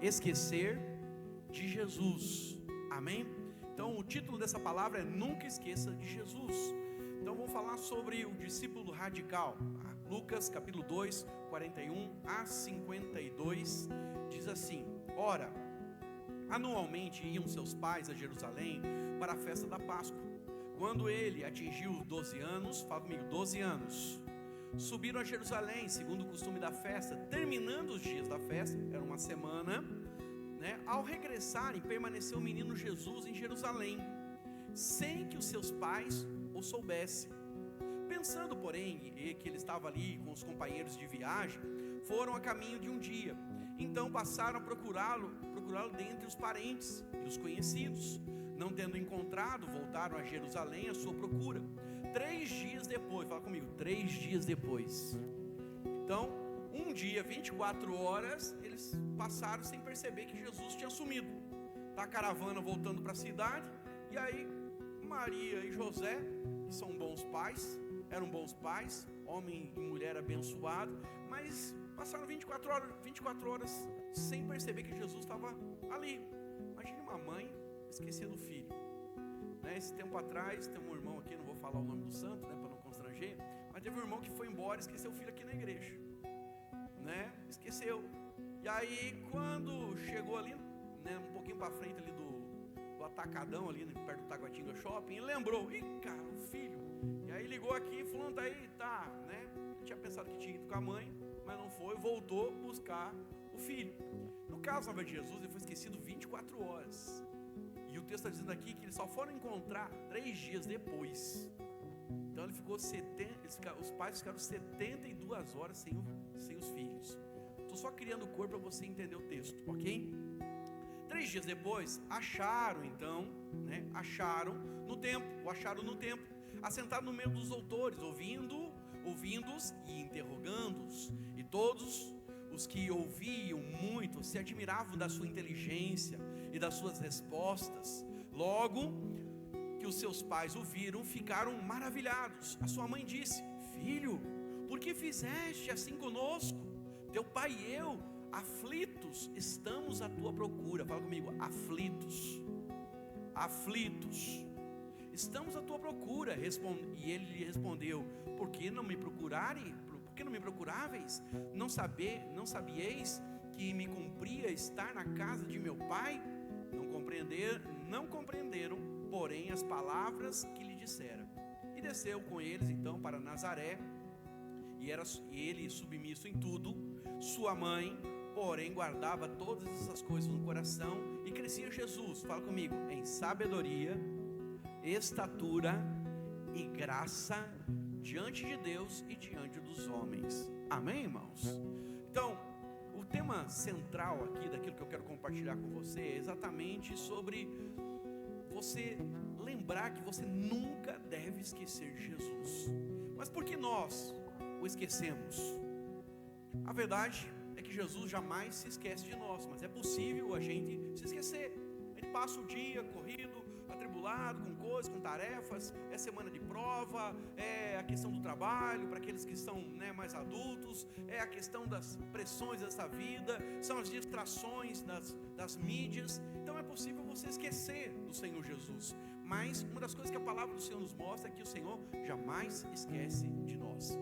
esquecer de Jesus. Amém? Então o título dessa palavra é Nunca Esqueça de Jesus. Então vamos falar sobre o discípulo radical. Lucas capítulo 2, 41 a 52, diz assim: Ora, anualmente iam seus pais a Jerusalém para a festa da Páscoa. Quando ele atingiu 12 anos, fala comigo, 12 anos, subiram a Jerusalém, segundo o costume da festa. Terminando os dias da festa, era uma semana, ao regressarem, permaneceu o menino Jesus em Jerusalém, sem que os seus pais o soubessem. Pensando, porém, que ele estava ali com os companheiros de viagem, foram a caminho de um dia. Então passaram a procurá-lo dentre os parentes e os conhecidos. Não tendo encontrado, voltaram a Jerusalém à sua procura. 3 dias depois, fala comigo, 3 dias depois. Então, um dia, 24 horas, eles passaram sem perceber que Jesus tinha sumido. Está a caravana voltando para a cidade, e aí Maria e José, que são bons pais, eram bons pais, homem e mulher abençoados, mas passaram 24 horas sem perceber que Jesus estava ali. Imagine uma mãe esquecer do filho. Esse tempo atrás, tem um irmão aqui, não vou falar o nome do santo, para não constranger, mas teve um irmão que foi embora e esqueceu o filho aqui na igreja. Esqueceu. E aí, quando chegou ali, um pouquinho para frente ali do atacadão, ali perto do Taguatinga Shopping, ele lembrou, cara, o filho. E aí ligou aqui, fulano tá aí, tá, Ele tinha pensado que tinha ido com a mãe, mas não foi, voltou buscar o filho. No caso, na verdade, de Jesus, ele foi esquecido 24 horas. E o texto está dizendo aqui que eles só foram encontrar 3 dias depois. Então ele ficou os pais ficaram 72 horas sem os filhos. Estou só criando cor para você entender o texto, ok? 3 dias depois, acharam no templo, assentado no meio dos doutores, ouvindo-os e interrogando-os. E todos os que ouviam muito se admiravam da sua inteligência e das suas respostas. Logo que os seus pais o viram, ficaram maravilhados. A sua mãe disse: Filho, por que fizeste assim conosco? Teu pai e eu, aflitos, estamos à tua procura. Fala comigo, aflitos, estamos à tua procura. E ele lhe respondeu: Por que não me procuráveis? Não sabieis que me cumpria estar na casa de meu pai? Não compreenderam, porém, as palavras que lhe dissera. E desceu com eles então para Nazaré, e era ele submisso em tudo. Sua mãe, porém, guardava todas essas coisas no coração, e crescia Jesus, fala comigo, em sabedoria, estatura e graça diante de Deus e diante dos homens. Amém, irmãos? Então, o tema central aqui daquilo que eu quero compartilhar com você é exatamente sobre você lembrar que você nunca deve esquecer de Jesus. Mas por que nós o esquecemos? A verdade é que Jesus jamais se esquece de nós, mas é possível a gente se esquecer. A gente passa o dia corrido, atribulado, com coisas, com tarefas, é semana de prova, é a questão do trabalho, para aqueles que são mais adultos, é a questão das pressões dessa vida, são as distrações das mídias. Então é possível você esquecer do Senhor Jesus, mas uma das coisas que a palavra do Senhor nos mostra é que o Senhor jamais esquece de nós.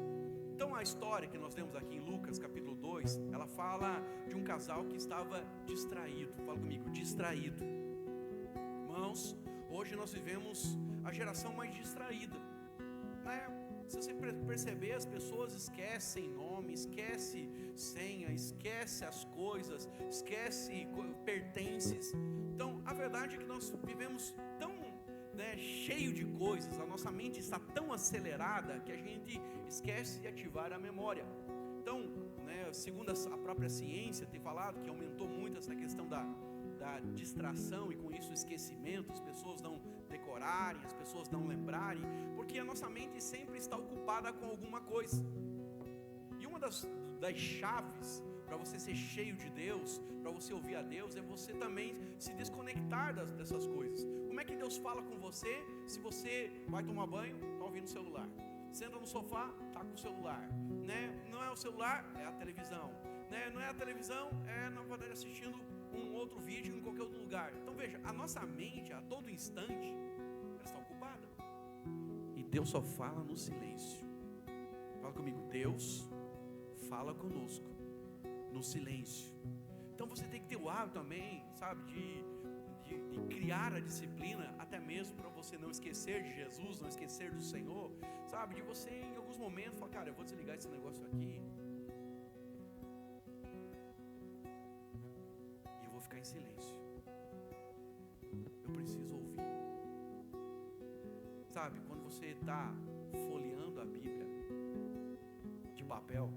Então a história que nós temos aqui em Lucas capítulo 2, ela fala de um casal que estava distraído. Fala comigo, distraído. Irmãos, hoje nós vivemos a geração mais distraída, Se você perceber, as pessoas esquecem nome, esquece senha, esquece as coisas, esquece pertences. Então a verdade é que nós vivemos tão cheio de coisas, a nossa mente está tão acelerada que a gente esquece de ativar a memória. Então, segundo a própria ciência tem falado que aumentou muito essa questão da distração, e com isso o esquecimento, as pessoas não decorarem, as pessoas não lembrarem, porque a nossa mente sempre está ocupada com alguma coisa. E uma das chaves para você ser cheio de Deus, para você ouvir a Deus, é você também se desconectar dessas coisas. Como é que Deus fala com você se você vai tomar banho, está ouvindo o celular? Senta no sofá, está com o celular, Não é o celular, é a televisão, Não é a televisão, é na verdade assistindo um outro vídeo em qualquer outro lugar. Então veja, a nossa mente a todo instante ela está ocupada. E Deus só fala no silêncio. Fala comigo, Deus fala conosco no silêncio. Então você tem que ter o hábito também, sabe, de criar a disciplina, até mesmo para você não esquecer de Jesus, não esquecer do Senhor, sabe, de você em alguns momentos falar, cara, eu vou desligar esse negócio aqui e eu vou ficar em silêncio, eu preciso ouvir. Sabe, quando você está folheando a Bíblia de papel,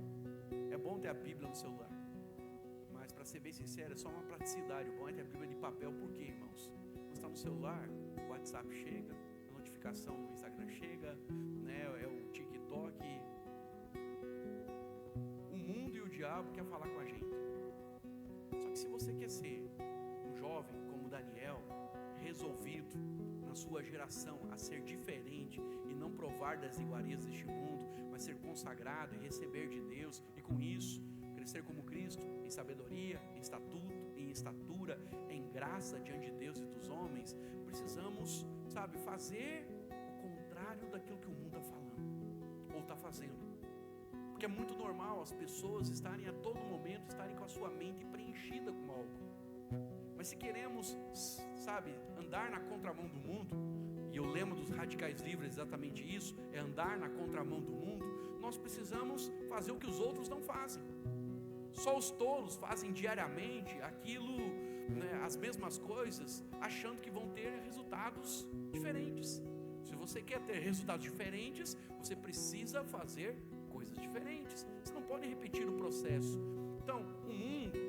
é bom ter a Bíblia no celular, mas para ser bem sincero, é só uma praticidade. O bom é ter a Bíblia de papel. Por quê, irmãos? Quando está no celular, o WhatsApp chega, a notificação no Instagram chega, né? É o TikTok. O mundo e o diabo quer falar com a gente. Só que se você quer ser um jovem como Daniel, resolvido na sua geração a ser diferente e não provar das iguarias deste mundo, mas ser consagrado e receber de Deus, e com isso crescer como Cristo, em sabedoria, em estatuto, em estatura, em graça diante de Deus e dos homens, precisamos, sabe, fazer o contrário daquilo que o mundo está falando, ou está fazendo. Porque é muito normal as pessoas estarem a todo momento, estarem com a sua mente preenchida com algo. Mas se queremos, sabe, andar na contramão do mundo, e o lema dos radicais livres é exatamente isso, é andar na contramão do mundo, nós precisamos fazer o que os outros não fazem. Só os tolos fazem diariamente aquilo, né, as mesmas coisas, achando que vão ter resultados diferentes. Se você quer ter resultados diferentes, você precisa fazer coisas diferentes. Você não pode repetir o processo. Então, o mundo,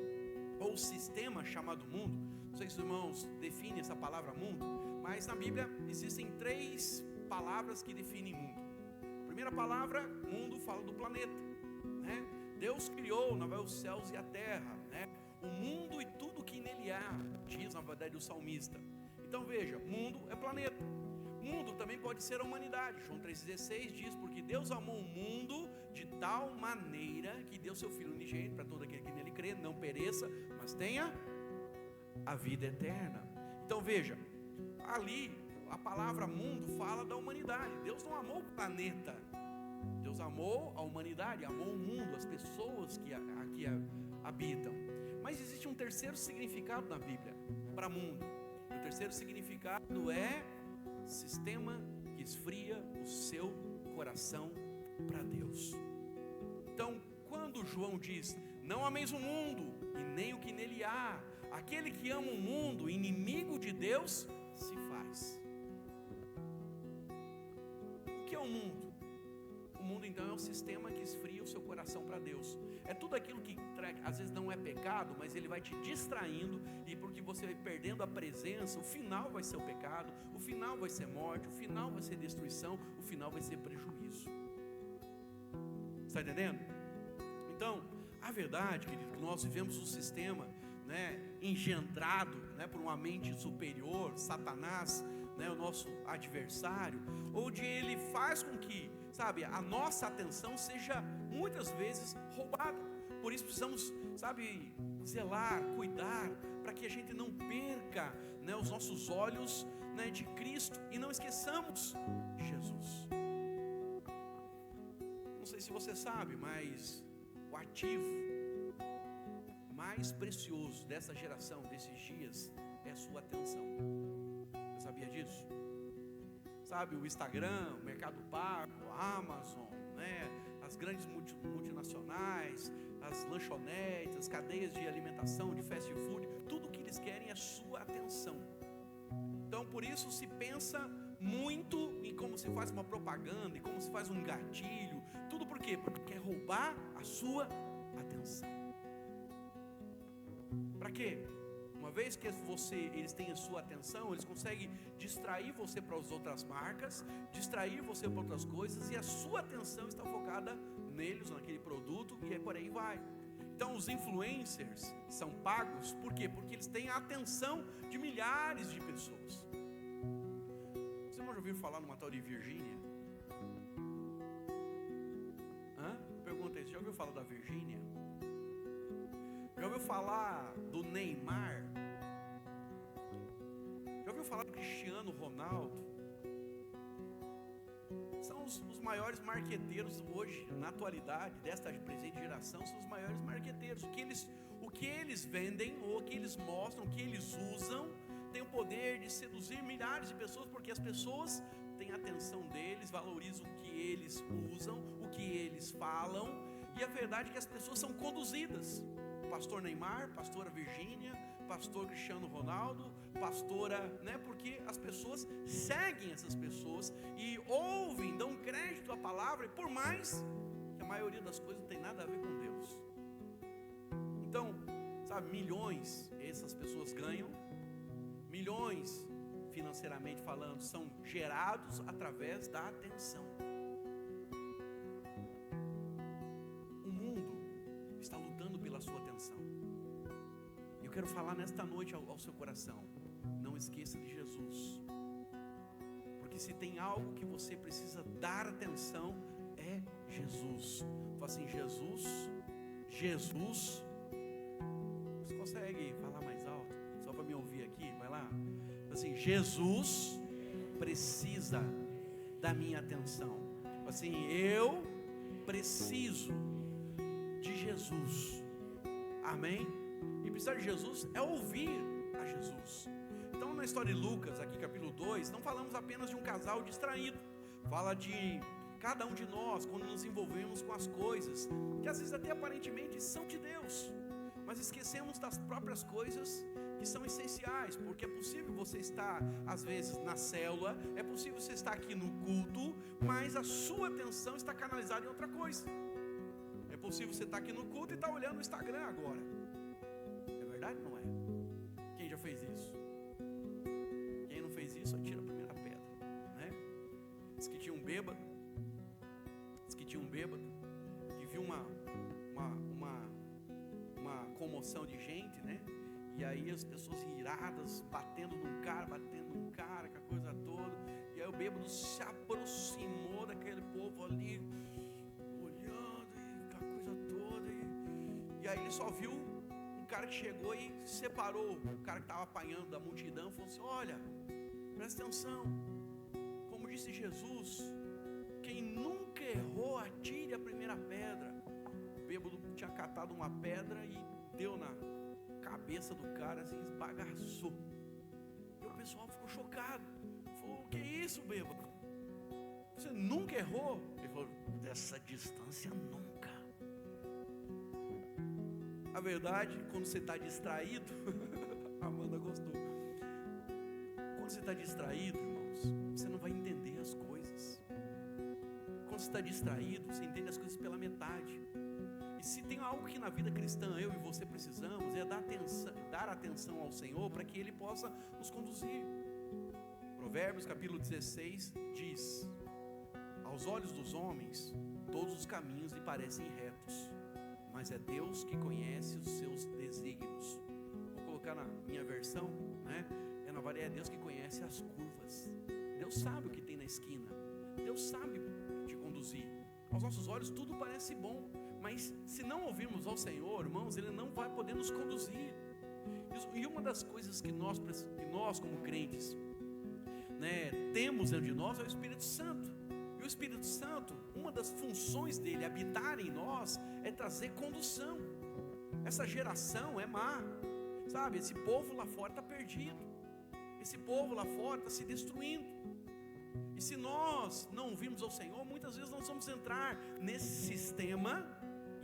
ou o sistema chamado mundo, não sei se os irmãos definem essa palavra mundo, mas na Bíblia existem 3 palavras que definem mundo. A primeira palavra, mundo, fala do planeta, né? Deus criou os céus e a terra, né? O mundo e tudo que nele há, diz na verdade o salmista. Então veja, mundo é planeta. Mundo também pode ser a humanidade. João 3,16 diz, porque Deus amou o mundo de tal maneira que deu seu Filho unigênito para todo aquele que nele crê, não pereça, mas tenha a vida eterna. Então veja, ali a palavra mundo fala da humanidade. Deus não amou o planeta, Deus amou a humanidade, amou o mundo, as pessoas que aqui habitam. Mas existe um terceiro significado na Bíblia para mundo. O terceiro significado é sistema que esfria o seu coração para Deus. Então, quando João diz, não ameis o mundo e nem o que nele há, aquele que ama o mundo, inimigo de Deus, se faz. O que é o mundo? O mundo então é um sistema que esfria o seu coração para Deus. É tudo aquilo que às vezes não é pecado, mas ele vai te distraindo, e porque você vai perdendo a presença, o final vai ser o pecado, o final vai ser morte, o final vai ser destruição, o final vai ser prejuízo. Está entendendo? Então, a verdade, querido, que nós vivemos um sistema, né, engendrado, né, por uma mente superior, Satanás, né, o nosso adversário, onde ele faz com que, sabe, a nossa atenção seja muitas vezes roubada. Por isso precisamos, sabe, zelar, cuidar, para que a gente não perca, né, os nossos olhos, né, de Cristo, e não esqueçamos Jesus. Não sei se você sabe, mas o ativo mais precioso dessa geração, desses dias, é a sua atenção. Você sabia disso? Sabe, o Instagram, o Mercado Pago, a Amazon, né, as grandes multinacionais, as lanchonetes, as cadeias de alimentação, de fast food, tudo que eles querem é sua atenção. Então, por isso se pensa muito em como se faz uma propaganda, em como se faz um gatilho, tudo por quê? Porque quer roubar a sua atenção. Para quê? Uma vez que eles têm a sua atenção, eles conseguem distrair você para as outras marcas, distrair você para outras coisas, e a sua atenção está focada neles, naquele produto, e aí por aí vai. Então os influencers são pagos, por quê? Porque eles têm a atenção de milhares de pessoas. Você não já ouviu falar numa tal de Virgínia? Pergunta aí, você já ouviu falar da Virgínia? Já ouviu falar do Neymar? Já ouviu falar do Cristiano Ronaldo? São os maiores marqueteiros hoje, na atualidade, desta presente geração, são os maiores marqueteiros. O que eles vendem, ou o que eles mostram, o que eles usam, tem o poder de seduzir milhares de pessoas, porque as pessoas têm a atenção deles, valorizam o que eles usam, o que eles falam, e a verdade é que as pessoas são conduzidas. Pastor Neymar, pastora Virgínia, pastor Cristiano Ronaldo, pastora, porque as pessoas seguem essas pessoas e ouvem, dão crédito à palavra, por mais que a maioria das coisas não tem nada a ver com Deus. Então, milhões essas pessoas ganham, milhões financeiramente falando são gerados através da atenção. O mundo está lutando pela sua atenção. Eu quero falar nesta noite ao seu coração: não esqueça de Jesus, porque se tem algo que você precisa dar atenção, é Jesus. Fala assim: Jesus. Você consegue falar mais alto? Só para me ouvir aqui, vai lá. Fala assim: Jesus precisa da minha atenção. Fala assim: eu preciso de Jesus. Amém? E precisar de Jesus é ouvir a Jesus. Então, na história de Lucas, aqui capítulo 2, não falamos apenas de um casal distraído. Fala de cada um de nós, quando nos envolvemos com as coisas que às vezes até aparentemente são de Deus, mas esquecemos das próprias coisas que são essenciais. Porque é possível você estar às vezes na célula, é possível você estar aqui no culto, mas a sua atenção está canalizada em outra coisa. É possível você estar aqui no culto e estar olhando o Instagram agora. É verdade ou não é? Quem já fez isso? Quem não fez isso, atira a primeira pedra, Diz que tinha um bêbado que viu uma comoção de gente, E aí as pessoas iradas, batendo num cara, com a coisa toda. E aí o bêbado se aproximou daquele povo ali, olhando e com a coisa toda. E aí ele só viu um cara que chegou e separou o cara que estava apanhando da multidão. Falou assim: olha, presta atenção, como disse Jesus, quem nunca errou, atire a primeira pedra. O bêbado tinha catado uma pedra e deu na cabeça do cara, assim, esbagaçou. E o pessoal ficou chocado. Falou: o que é isso, bêbado? Você nunca errou? Ele falou: dessa distância nunca. A verdade, quando você está distraído, a Amanda gostou. Quando você está distraído, irmãos, você não vai entender as coisas. Quando você está distraído, você entende as coisas pela metade. E se tem algo que na vida cristã eu e você precisamos, é dar atenção ao Senhor, para que Ele possa nos conduzir. Provérbios capítulo 16 diz: aos olhos dos homens todos os caminhos lhe parecem retos, mas é Deus que conhece os seus desígnios. Vou colocar na minha versão, é Deus que conhece as curvas. Deus sabe o que tem na esquina, Deus sabe te conduzir. Aos nossos olhos tudo parece bom, mas se não ouvirmos ao Senhor, irmãos, Ele não vai poder nos conduzir. E uma das coisas que nós como crentes, temos dentro de nós é o Espírito Santo. E o Espírito Santo, uma das funções dele habitar em nós é trazer condução. Essa geração é má, esse povo lá fora está perdido, esse povo lá fora está se destruindo. E se nós não ouvirmos ao Senhor, muitas vezes nós vamos entrar nesse sistema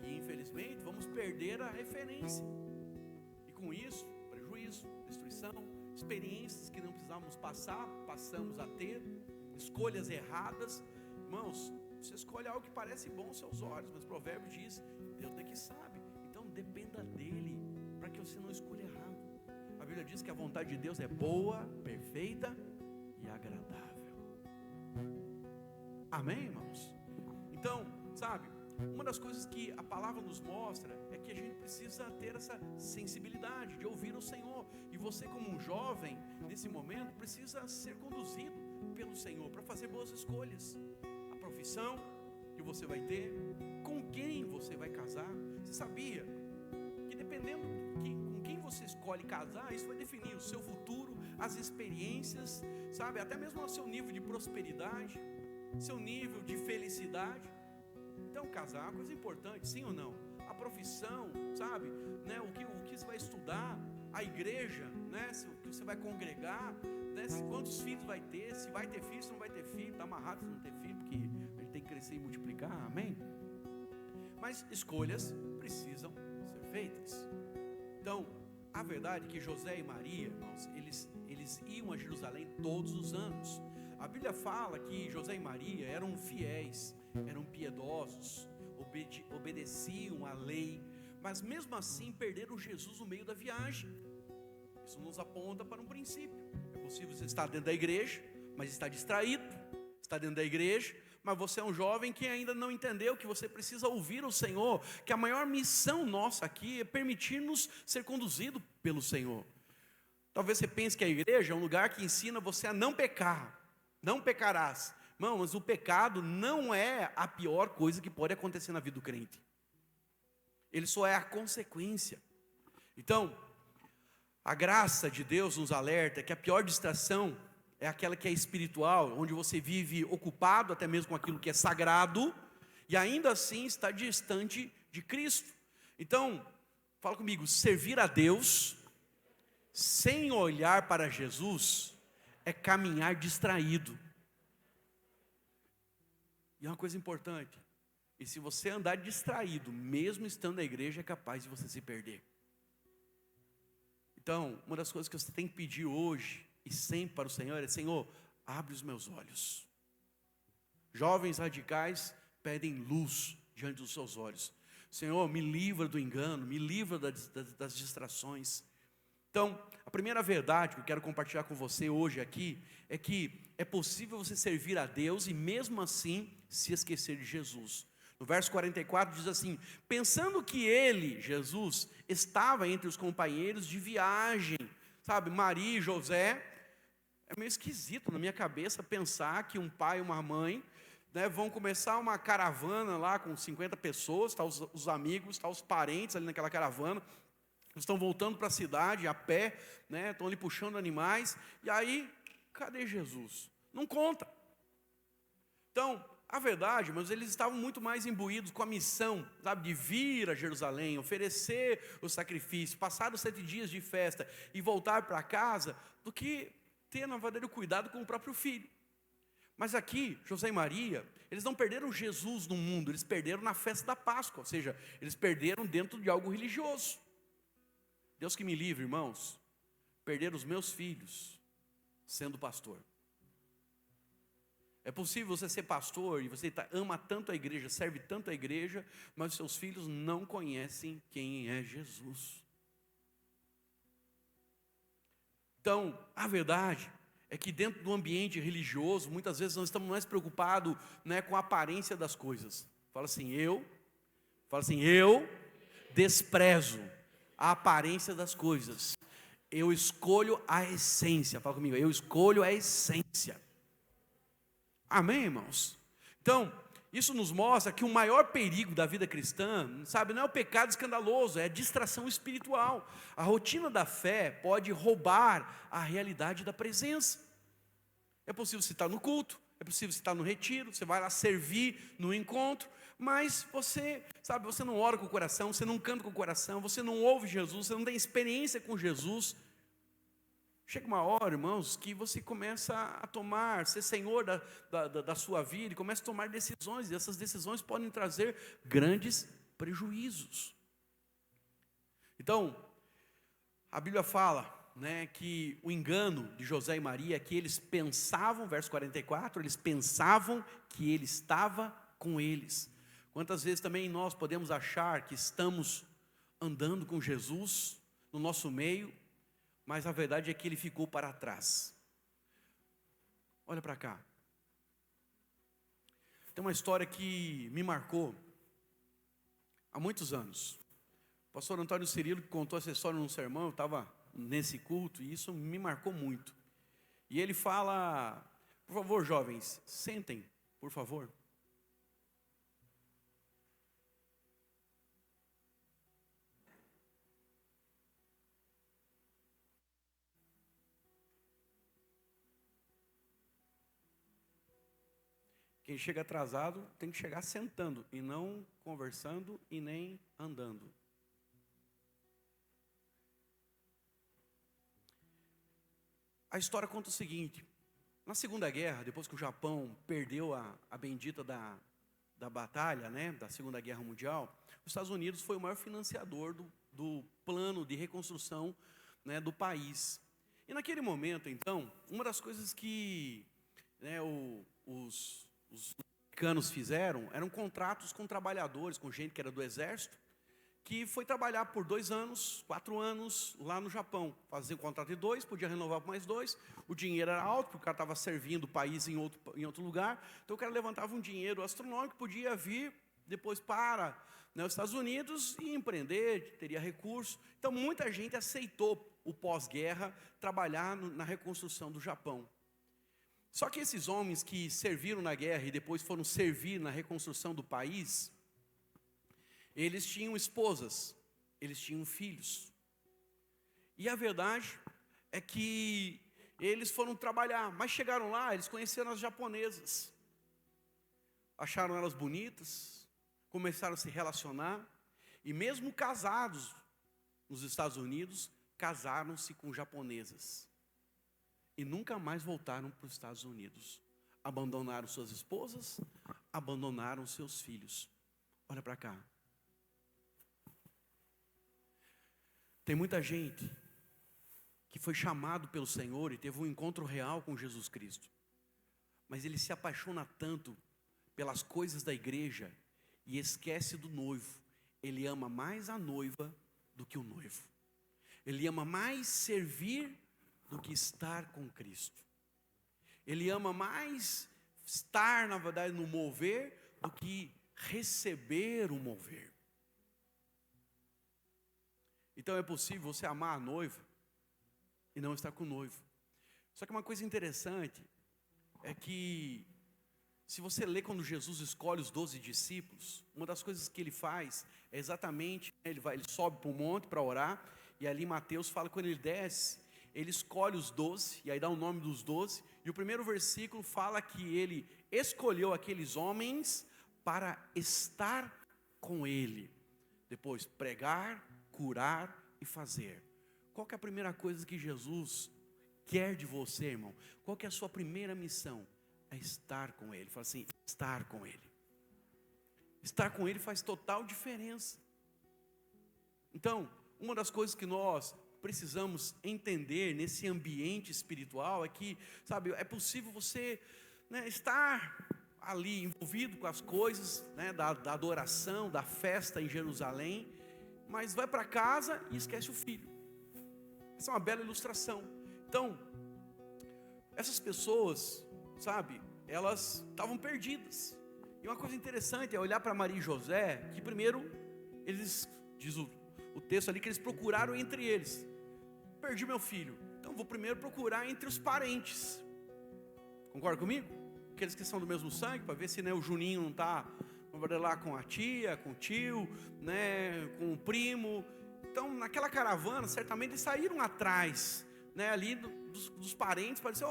e infelizmente vamos perder a referência. E com isso, prejuízo, destruição, experiências que não precisávamos passar, passamos a ter, escolhas erradas. Irmãos, você escolhe algo que parece bom aos seus olhos, mas o provérbio diz: Deus é que sabe. Então dependa dele, para que você não escolha errado. A Bíblia diz que a vontade de Deus é boa, perfeita e agradável. Amém, irmãos? Então, uma das coisas que a palavra nos mostra é que a gente precisa ter essa sensibilidade de ouvir o Senhor. E você, como um jovem, nesse momento, precisa ser conduzido pelo Senhor para fazer boas escolhas. A profissão que você vai ter, com quem você vai casar. Você sabia que dependendo com quem você escolhe casar, isso vai definir o seu futuro, as experiências, sabe, até mesmo o seu nível de prosperidade, seu nível de felicidade. Então, casar é uma coisa importante, sim ou não? A profissão, sabe, né? O que você vai estudar, a igreja, né? O que você vai congregar, né? Quantos filhos vai ter, se vai ter filho, se não vai ter filho, está amarrado se não ter filho, porque a gente tem que crescer e multiplicar, amém? Mas escolhas precisam ser feitas. Então, a verdade é que José e Maria, irmãos, eles iam a Jerusalém todos os anos. A Bíblia fala que José e Maria eram fiéis, eram piedosos, obedeciam à lei, mas mesmo assim perderam Jesus no meio da viagem. Isso nos aponta para um princípio. É possível você estar dentro da igreja, mas está distraído, está dentro da igreja, mas você é um jovem que ainda não entendeu que você precisa ouvir o Senhor, que a maior missão nossa aqui é permitir-nos ser conduzido pelo Senhor. Talvez você pense que a igreja é um lugar que ensina você a não pecar, não pecarás. Irmão, mas o pecado não é a pior coisa que pode acontecer na vida do crente. Ele só é a consequência. Então, a graça de Deus nos alerta que a pior distração é aquela que é espiritual, onde você vive ocupado até mesmo com aquilo que é sagrado, e ainda assim está distante de Cristo. Então, fala comigo, servir a Deus, sem olhar para Jesus, é caminhar distraído. E é uma coisa importante, e se você andar distraído, mesmo estando na igreja, é capaz de você se perder. Então, uma das coisas que você tem que pedir hoje, e sempre para o Senhor, é: Senhor, abre os meus olhos. Jovens radicais pedem luz diante dos seus olhos. Senhor, me livra do engano, me livra das distrações. Então, a primeira verdade que eu quero compartilhar com você hoje aqui, é que é possível você servir a Deus e mesmo assim se esquecer de Jesus. No verso 44 diz assim: pensando que ele, Jesus, estava entre os companheiros de viagem, sabe, Maria e José. É meio esquisito na minha cabeça pensar que um pai e uma mãe, né, vão começar uma caravana lá com 50 pessoas, tá os amigos, tá os parentes ali naquela caravana, eles estão voltando para a cidade a pé, né, estão ali puxando animais, e aí, cadê Jesus? Não conta. Então, a verdade, mas eles estavam muito mais imbuídos com a missão, sabe, de vir a Jerusalém, oferecer o sacrifício, passar os 7 dias de festa e voltar para casa, do que ter, na verdade, o cuidado com o próprio filho. Mas aqui, José e Maria, eles não perderam Jesus no mundo, eles perderam na festa da Páscoa, ou seja, eles perderam dentro de algo religioso. Deus que me livre, irmãos, perder os meus filhos sendo pastor. É possível você ser pastor e você ama tanto a igreja, serve tanto a igreja, mas os seus filhos não conhecem quem é Jesus. Então, a verdade é que dentro do ambiente religioso, muitas vezes nós estamos mais preocupados, né, com a aparência das coisas. Fala assim, eu desprezo a aparência das coisas. Eu escolho a essência. Fala comigo, eu escolho a essência. Amém, irmãos? Então, isso nos mostra que o maior perigo da vida cristã, sabe, não é o pecado escandaloso, é a distração espiritual. A rotina da fé pode roubar a realidade da presença. É possível você estar no culto, é possível você estar no retiro, você vai lá servir no encontro, mas você, sabe, você não ora com o coração, você não canta com o coração, você não ouve Jesus, você não tem experiência com Jesus. Chega uma hora, irmãos, que você começa a tomar, ser senhor da sua vida, e começa a tomar decisões, e essas decisões podem trazer grandes prejuízos. Então, a Bíblia fala, né, que o engano de José e Maria é que eles pensavam, verso 44, eles pensavam que ele estava com eles. Quantas vezes também nós podemos achar que estamos andando com Jesus no nosso meio, mas a verdade é que ele ficou para trás. Olha para cá. Tem uma história que me marcou há muitos anos. O pastor Antônio Cirilo, que contou essa história num sermão, eu estava nesse culto, e isso me marcou muito. E ele fala, por favor, jovens, sentem, por favor. Quem chega atrasado tem que chegar sentando, e não conversando e nem andando. A história conta o seguinte: na Segunda Guerra, depois que o Japão perdeu a bendita da batalha, né, da Segunda Guerra Mundial, os Estados Unidos foi o maior financiador do plano de reconstrução, né, do país. E naquele momento, então, uma das coisas que, né, os americanos fizeram eram contratos com trabalhadores, com gente que era do exército, que foi trabalhar por 2 anos, 4 anos lá no Japão. Fazia um contrato de 2, podia renovar por mais 2. O dinheiro era alto, porque o cara estava servindo o país em outro lugar. Então o cara levantava um dinheiro astronômico, podia vir depois para, né, os Estados Unidos e empreender, teria recurso. Então muita gente aceitou o pós-guerra trabalhar na reconstrução do Japão. Só que esses homens que serviram na guerra e depois foram servir na reconstrução do país, eles tinham esposas, eles tinham filhos. E a verdade é que eles foram trabalhar, mas chegaram lá, eles conheceram as japonesas. Acharam elas bonitas, começaram a se relacionar, e mesmo casados nos Estados Unidos, casaram-se com japonesas. E nunca mais voltaram para os Estados Unidos. Abandonaram suas esposas, abandonaram seus filhos. Olha para cá. Tem muita gente que foi chamado pelo Senhor e teve um encontro real com Jesus Cristo, mas ele se apaixona tanto pelas coisas da igreja e esquece do noivo. Ele ama mais a noiva do que o noivo. Ele ama mais servir do que estar com Cristo. Ele ama mais estar, na verdade, no mover do que receber o mover. Então é possível você amar a noiva e não estar com o noivo. Só que uma coisa interessante é que, se você lê quando Jesus escolhe os 12 discípulos, uma das coisas que ele faz é exatamente, ele sobe para o monte para orar, e ali Mateus fala que quando ele desce, ele escolhe os 12, e aí dá o nome dos 12, e o primeiro versículo fala que ele escolheu aqueles homens para estar com ele, depois pregar, curar e fazer. Qual que é a primeira coisa que Jesus quer de você, irmão? Qual que é a sua primeira missão? É estar com Ele. Fala assim, estar com Ele. Estar com Ele faz total diferença. Então, uma das coisas que nós precisamos entender nesse ambiente espiritual é que, sabe, é possível você, né, estar ali envolvido com as coisas, né, da adoração, da festa em Jerusalém, mas vai para casa e esquece o filho. Essa é uma bela ilustração. Então, essas pessoas, sabe, elas estavam perdidas. E uma coisa interessante é olhar para Maria e José, que primeiro, eles, diz o texto ali, que eles procuraram entre eles. Perdi meu filho, então vou primeiro procurar entre os parentes. Concorda comigo? Aqueles que são do mesmo sangue, para ver se, né, o Juninho não está lá com a tia, com o tio, né, com o primo. Então, naquela caravana, certamente eles saíram atrás, né, ali dos parentes, para dizer,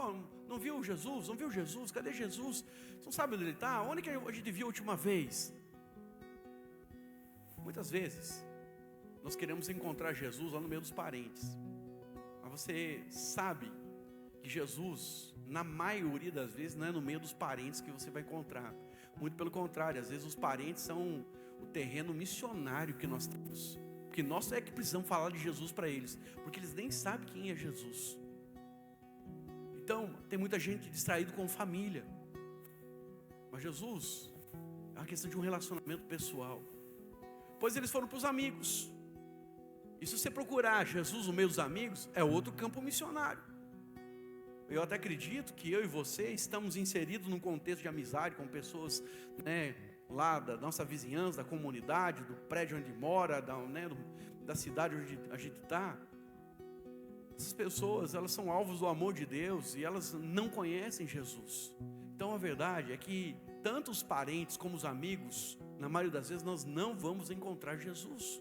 não viu Jesus? Não viu Jesus? Cadê Jesus? Você não sabe onde ele está? Onde que a gente viu a última vez? Muitas vezes, nós queremos encontrar Jesus lá no meio dos parentes. Mas você sabe que Jesus, na maioria das vezes, não é no meio dos parentes que você vai encontrar. Muito pelo contrário, às vezes os parentes são o terreno missionário que nós temos. Porque nós é que precisamos falar de Jesus para eles, porque eles nem sabem quem é Jesus. Então, tem muita gente distraída com família. Mas Jesus é uma questão de um relacionamento pessoal. Pois eles foram para os amigos. E se você procurar Jesus no meio dos amigos, é outro campo missionário. Eu até acredito que eu e você estamos inseridos num contexto de amizade com pessoas, né, lá da nossa vizinhança, da comunidade, do prédio onde mora, da cidade onde a gente está. Essas pessoas, elas são alvos do amor de Deus e elas não conhecem Jesus. Então a verdade é que tanto os parentes como os amigos, na maioria das vezes, nós não vamos encontrar Jesus.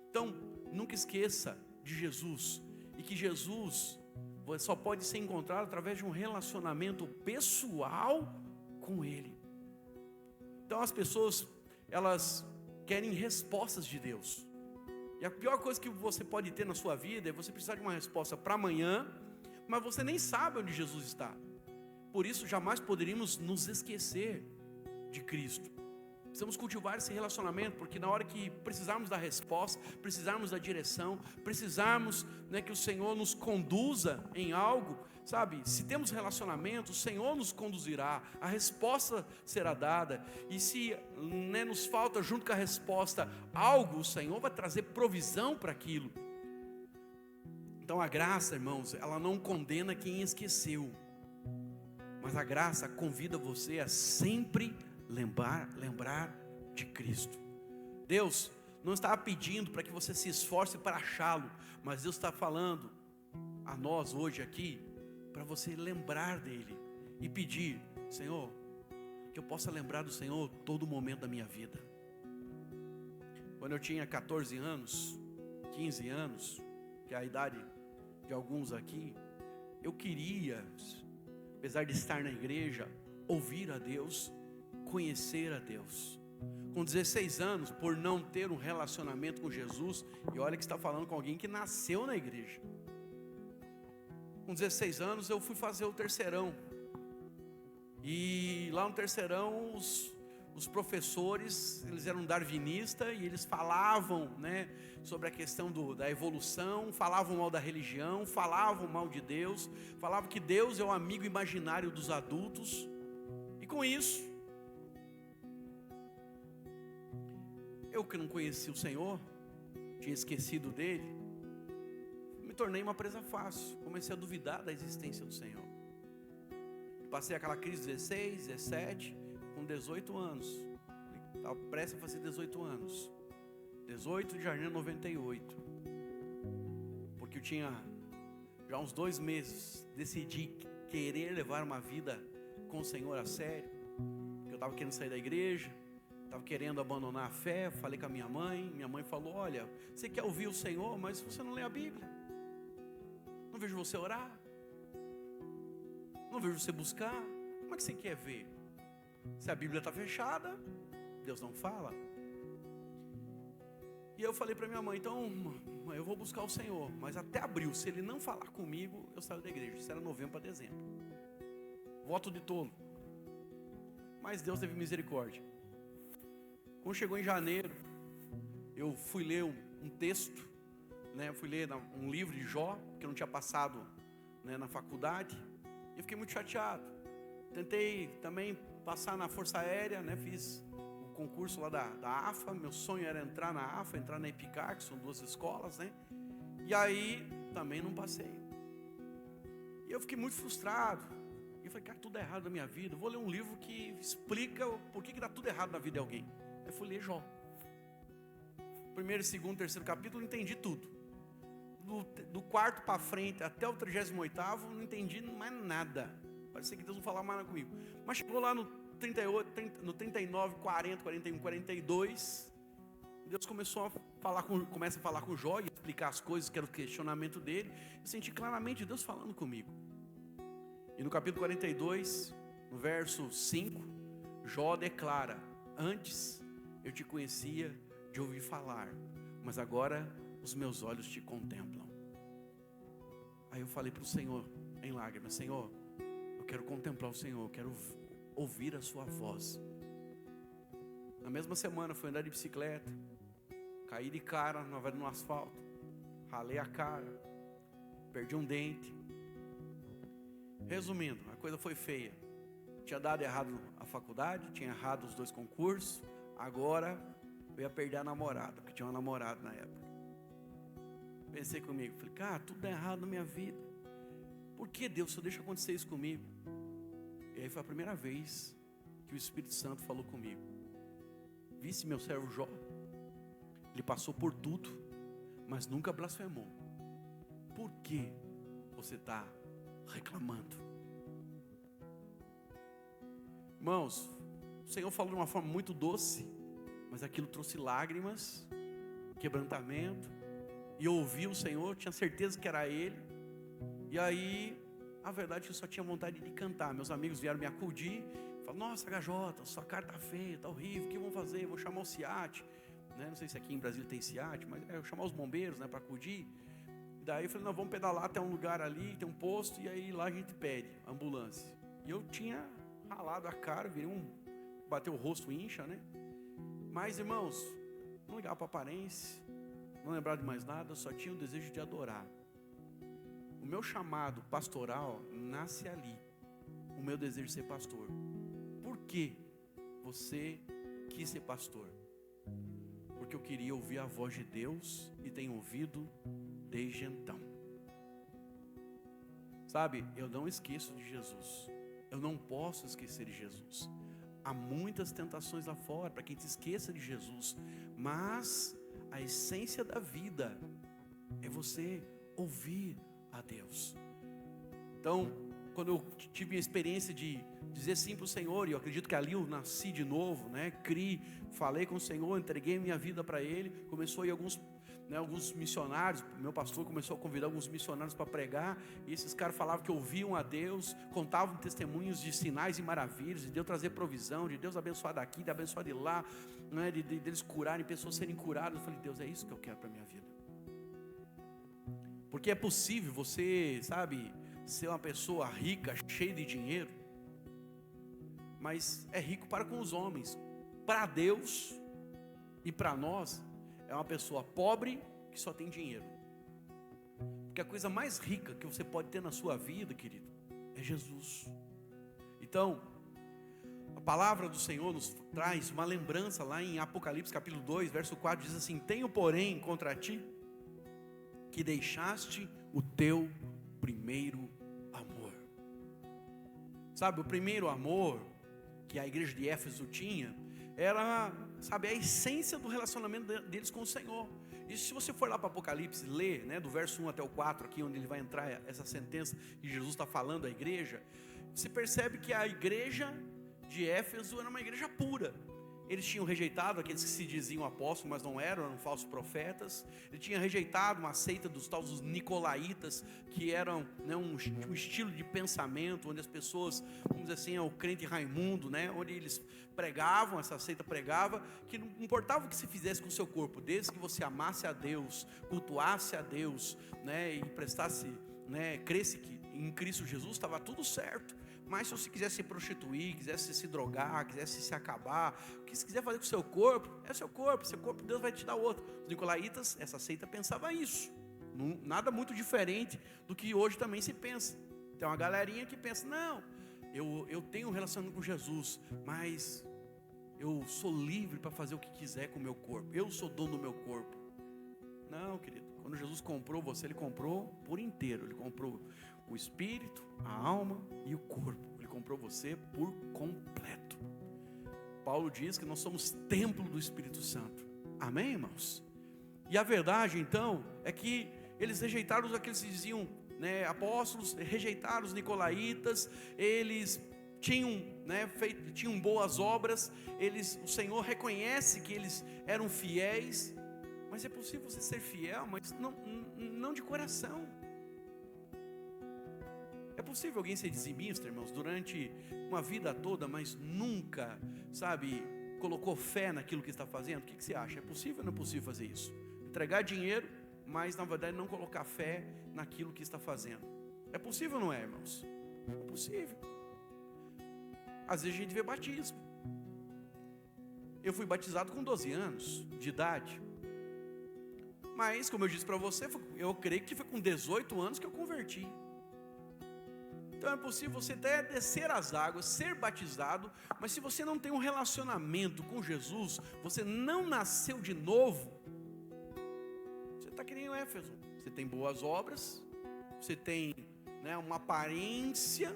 Então, nunca esqueça de Jesus, e que Jesus só pode ser encontrado através de um relacionamento pessoal com Ele. Então as pessoas, elas querem respostas de Deus. E a pior coisa que você pode ter na sua vida é você precisar de uma resposta para amanhã, mas você nem sabe onde Jesus está. Por isso jamais poderíamos nos esquecer de Cristo. Precisamos cultivar esse relacionamento, porque na hora que precisarmos da resposta, precisarmos da direção, precisarmos, que o Senhor nos conduza em algo, sabe? Se temos relacionamento, o Senhor nos conduzirá, a resposta será dada. E se nos falta junto com a resposta algo, o Senhor vai trazer provisão para aquilo. Então a graça, irmãos, ela não condena quem esqueceu, mas a graça convida você a sempre lembrar de Cristo. Deus não está pedindo para que você se esforce para achá-lo, mas Deus está falando a nós hoje aqui, para você lembrar dele e pedir: Senhor, que eu possa lembrar do Senhor todo momento da minha vida. Quando eu tinha 14 anos, 15 anos, que é a idade de alguns aqui, eu queria, apesar de estar na igreja, ouvir a Deus, conhecer a Deus. Com 16 anos, por não ter um relacionamento com Jesus, e olha que está falando com alguém que nasceu na igreja. Com 16 anos eu fui fazer o terceirão, e lá no terceirão os professores, eles eram darwinistas, e eles falavam, sobre a questão da evolução, falavam mal da religião, falavam mal de Deus, falavam que Deus é o amigo imaginário dos adultos, e com isso, eu que não conhecia o Senhor, tinha esquecido dele, me tornei uma presa fácil, comecei a duvidar da existência do Senhor. Passei aquela crise de 16, 17, com 18 anos, estava prestes a fazer 18 anos, 18 de janeiro de 98, porque eu tinha já uns 2 meses, decidi querer levar uma vida com o Senhor a sério, porque eu estava querendo sair da igreja, estava querendo abandonar a fé. Falei com a minha mãe falou: olha, você quer ouvir o Senhor, mas você não lê a Bíblia, não vejo você orar, não vejo você buscar, como é que você quer ver? Se a Bíblia está fechada, Deus não fala. E eu falei para minha mãe: então, mãe, eu vou buscar o Senhor, mas até abril, se ele não falar comigo, eu saio da igreja. Isso era novembro para dezembro, voto de tolo, mas Deus teve misericórdia. Quando chegou em janeiro, eu fui ler um texto, fui ler um livro de Jó, que eu não tinha passado, na faculdade, e eu fiquei muito chateado. Tentei também passar na Força Aérea, fiz o concurso lá da AFA, meu sonho era entrar na AFA, entrar na EPICAR, que são 2 escolas, e aí também não passei. E eu fiquei muito frustrado, e eu falei: cara, tudo é errado na minha vida, eu vou ler um livro que explica por que dá tudo errado na vida de alguém. Eu fui ler Jó. Primeiro, segundo, terceiro capítulo, entendi tudo. Do 4º para frente, até o 38º, não entendi mais nada. Parecia que Deus não falava mais nada comigo. Mas chegou lá no 38, no 39, 40, 41, 42, Deus começa a falar com Jó e explicar as coisas, que era o questionamento dele. Eu senti claramente Deus falando comigo. E no capítulo 42, no verso 5, Jó declara: antes eu te conhecia de ouvir falar, mas agora os meus olhos te contemplam. Aí eu falei para o Senhor em lágrimas: Senhor, eu quero contemplar o Senhor, eu quero ouvir a sua voz. Na mesma semana fui andar de bicicleta, caí de cara no asfalto, ralei a cara, perdi um dente. Resumindo, a coisa foi feia. Tinha dado errado a faculdade, tinha errado os 2 concursos, agora eu ia perder a namorada, porque tinha uma namorada na época. Pensei comigo, falei: cara, tudo é errado na minha vida, por que Deus só deixa acontecer isso comigo? E aí foi a primeira vez que o Espírito Santo falou comigo: visse meu servo Jó, ele passou por tudo, mas nunca blasfemou, por que você está reclamando? Irmãos, o Senhor falou de uma forma muito doce, mas aquilo trouxe lágrimas, quebrantamento. E eu ouvi o Senhor, tinha certeza que era Ele. E aí, a verdade é que eu só tinha vontade de cantar. Meus amigos vieram me acudir, Fala, nossa, HJ, sua cara está feia, está horrível, o que vão fazer? Vou chamar o SIAT, né? Não sei se aqui em Brasília tem SIAT, mas eu vou chamar os bombeiros, né, para acudir. Daí eu falei, nós vamos pedalar até um lugar ali, tem um posto, e aí lá a gente pede ambulância. E eu tinha ralado a cara, bateu o rosto, incha, né? Mas, irmãos, não ligava para aparência, não lembrava de mais nada, só tinha o desejo de adorar. O meu chamado pastoral nasce ali, o meu desejo de ser pastor. Por que você quis ser pastor? Porque eu queria ouvir a voz de Deus e tenho ouvido desde então. Sabe, eu não esqueço de Jesus. Eu não posso esquecer de Jesus. Há muitas tentações lá fora para que a gente esqueça de Jesus. Mas a essência da vida é você ouvir a Deus. Então, quando eu tive a experiência de dizer sim para o Senhor, e eu acredito que ali eu nasci de novo, né? Falei com o Senhor, entreguei minha vida para Ele. Começou a ir alguns missionários, meu pastor começou a convidar alguns missionários para pregar, e esses caras falavam que ouviam a Deus, contavam testemunhos de sinais e maravilhas, de Deus trazer provisão, de Deus abençoar daqui, de abençoar de lá, né? de eles curarem, pessoas serem curadas. Eu falei, Deus, é isso que eu quero para a minha vida. Porque é possível você, sabe, ser uma pessoa rica, cheia de dinheiro, mas é rico para com os homens. Para Deus e para nós, é uma pessoa pobre que só tem dinheiro. Porque a coisa mais rica que você pode ter na sua vida, querido, é Jesus. Então, a palavra do Senhor nos traz uma lembrança lá em Apocalipse capítulo 2, verso 4, diz assim: tenho porém contra ti que deixaste o teu primeiro amor. Sabe, o primeiro amor que a igreja de Éfeso tinha era, sabe, a essência do relacionamento deles com o Senhor. E se você for lá para Apocalipse, ler, né, do verso 1 até o 4, aqui onde ele vai entrar essa sentença, e Jesus está falando à igreja, você percebe que a igreja de Éfeso era uma igreja pura. Eles tinham rejeitado aqueles que se diziam apóstolos, mas não eram falsos profetas. Ele tinha rejeitado uma seita dos tais dos nicolaítas, que eram, né, um estilo de pensamento, onde as pessoas, vamos dizer assim, é o crente Raimundo, né, onde eles pregavam, essa seita pregava, que não importava o que se fizesse com o seu corpo, desde que você amasse a Deus, cultuasse a Deus, né, e prestasse, né, cresce que em Cristo Jesus estava tudo certo. Mas se você quisesse se prostituir, quisesse se drogar, quisesse se acabar, o que você quiser fazer com o seu corpo, é seu corpo Deus vai te dar outro. Os nicolaítas, essa seita pensava isso, nada muito diferente do que hoje também se pensa. Tem uma galerinha que pensa, não, eu tenho um relacionamento com Jesus, mas eu sou livre para fazer o que quiser com o meu corpo, eu sou dono do meu corpo. Não, querido, quando Jesus comprou você, Ele comprou por inteiro. Ele comprou o espírito, a alma e o corpo. Ele comprou você por completo. Paulo diz que nós somos templo do Espírito Santo. Amém, irmãos? E a verdade, então, é que eles rejeitaram aqueles que diziam, né, apóstolos, rejeitaram os nicolaítas. Eles tinham, né, tinham boas obras. O Senhor reconhece que eles eram fiéis. Mas é possível você ser fiel, mas não de coração. É possível alguém ser dizimista, irmãos, durante uma vida toda, mas nunca, sabe, colocou fé naquilo que está fazendo? O que você acha? É possível ou não é possível fazer isso? Entregar dinheiro, mas na verdade não colocar fé naquilo que está fazendo. É possível ou não é, irmãos? É possível. Às vezes a gente vê batismo. Eu fui batizado com 12 anos de idade. Mas, como eu disse para você, eu creio que foi com 18 anos que eu converti. Então é possível você até descer as águas, ser batizado, mas se você não tem um relacionamento com Jesus, você não nasceu de novo, você está que nem o Éfeso. Você tem boas obras, você tem, né, uma aparência,